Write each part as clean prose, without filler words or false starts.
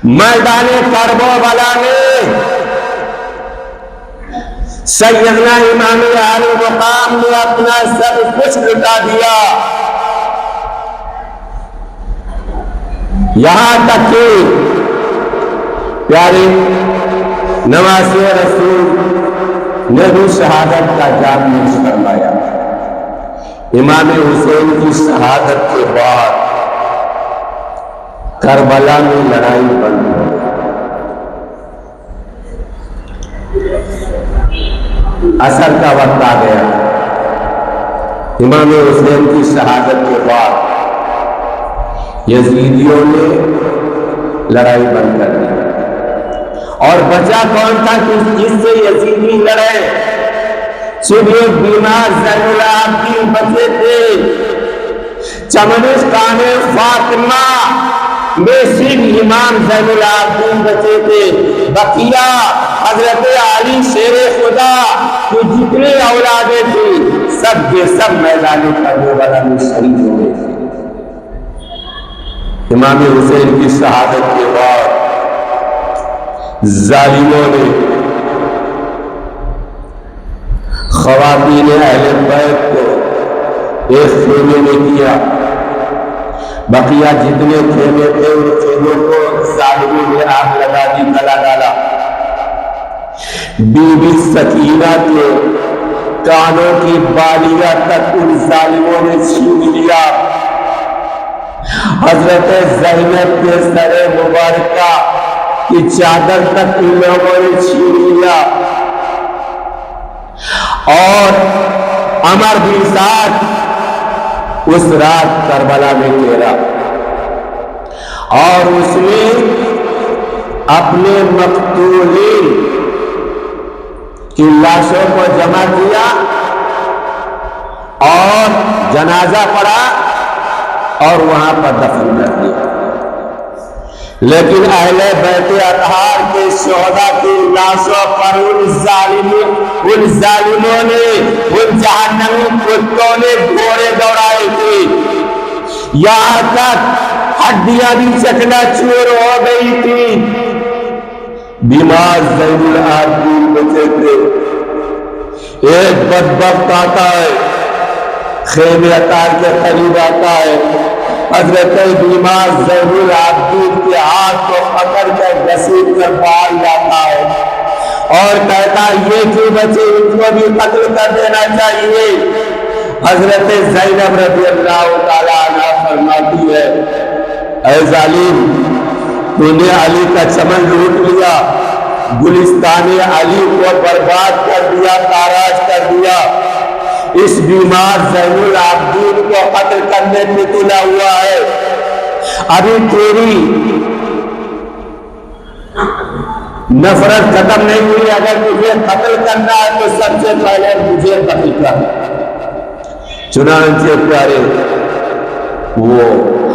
میدان کربلا میں سیدنا امام علی مقام نے اپنا سب کچھ لٹا دیا، یہاں تک کہ پیارے نواسے رسول نے بھی شہادت کا جام نوش فرمایا۔ امام حسین کی شہادت کے بعد کربلا میں لڑائی بند ہو گئی۔ عصر کا وقت آ گیا، امام حسین کی شہادت کے بعد یزیدیوں نے لڑائی بند کر دی، اور بچا کون تھا کہ جس سے یزیدی لڑے؟ صرف ایک بیمار زین العابدین بچے تھے۔ چمنستان فاطمہ میں صرف امام زین العابدین بچے تھے، بقیہ حضرت علی شیر خدا کی جتنے اولادیں تھیں سب کے سب میدان کربلا میں شہید ہو گئے تھے۔ امام حسین کی شہادت کے بعد ظالموں نے خواتین اہل بیت کو ایک خیمے میں کیا، بقیہ جتنے خیمے تھے ان خیموں کو ظالموں نے آگ لگا دی، گلا ڈالا۔ بی بی سکینہ کے کانوں کی بالیاں تک ان ظالموں نے چھین لیا، حضرت زینب کے سر مبارکہ کی چادر تک ان لوگوں نے چھین لیا، اور عمر بن سعد اس رات کربلا میں ٹھہرا، اور اس نے اپنے مقتولین کی لاشوں کو جمع کیا اور جنازہ پڑھا اور وہاں پر دفن کر دیا۔ لیکن اہل بیت اطہار کے شہداء کی لاشوں پر ان ظالموں نے، ان جہنمی کتوں نے گھوڑے دوڑائے تھے، یہاں تک ہڈیاں بھی چکنا چور ہو گئی تھی۔ بیمار زین العابدین بچے تھے، ایک بدبخت آتا ہے خیمے اطہار کے قریب آتا ہے، حضرت بیمار زین العابدین کے ہاتھ کو پکڑ کر گھسیٹ کر باہر لاتا ہے اور کہتا ہے یہ کیوں بچے، ان کو بھی قتل کر دینا چاہیے۔ حضرت زینب رضی اللہ تعالیٰ عنہ فرماتی ہے اے ظالم، تو نے علی کا چمن لوٹ لیا، گلستان علی کو برباد کر دیا، تاراج کر دیا، اس بیمار زین العابدین کو قتل کرنے پہ تلا ہوا ہے۔ ابھی تیری نفرت ختم نہیں ہوئی، اگر تجھے قتل کرنا ہے تو سب سے پہلے مجھے قتل کر۔ چنانچہ پیارے وہ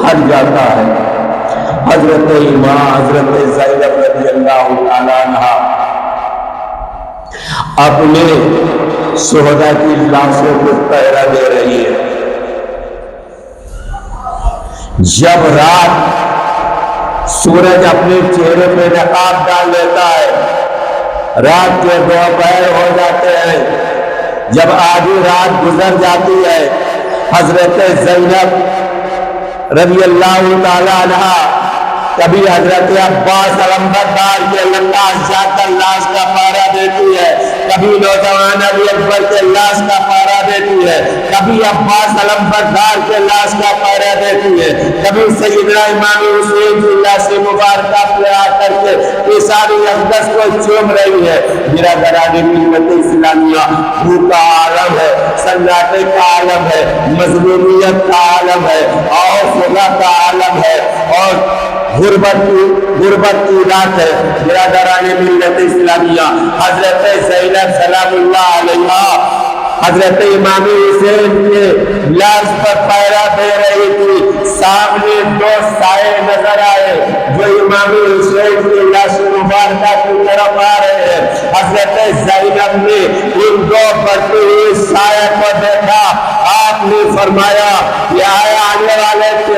ہٹ جاتا ہے، حضرت امام حضرت زینب رضی اللہ تعالیٰ عنہ اپنے شہداء کی لاشوں کو پہرا دے رہی ہے۔ جب رات سورج اپنے چہرے پہ نقاب ڈال لیتا ہے، رات کے دوپہر ہو جاتے ہیں، جب آدھی رات گزر جاتی ہے، حضرت زینب رضی اللہ تعالیٰ عنہ کبھی حضرت عباس علمبردار کے لاش جا کر لاش کا پہرا دیتی ہے، کبھی نوجوان علی اکبر کے لاش کا پہرا دیتی ہے، کبھی عباس علمبردار کے لاش کا پہرا دیتی ہے، کبھی سیدنا امام حسین کی لاش مبارکہ پہ آ کر کے پیشانی اقدس کو چوم رہی ہے۔ برادران ملت اسلامیہ، بھوک کا عالم ہے، سناٹے کا عالم ہے، مظلومیت کا عالم ہے، اور فضا کا عالم ہے، اور غربت کی رات ہے۔ برادران ملت اسلامیہ، حضرت زینب سلام اللہ علیہا حضرت امام حسین کے لاش پر پہرا دے رہی تھی، سامنے دو سائے نظر آئے جو امام حسین کی لاش مبارکہ کی طرف آ رہے ہیں۔ حضرت زینب نے ان دو بڑھتے ہوئے سائے کو دیکھا، آپ نے فرمایا یہ آنے والے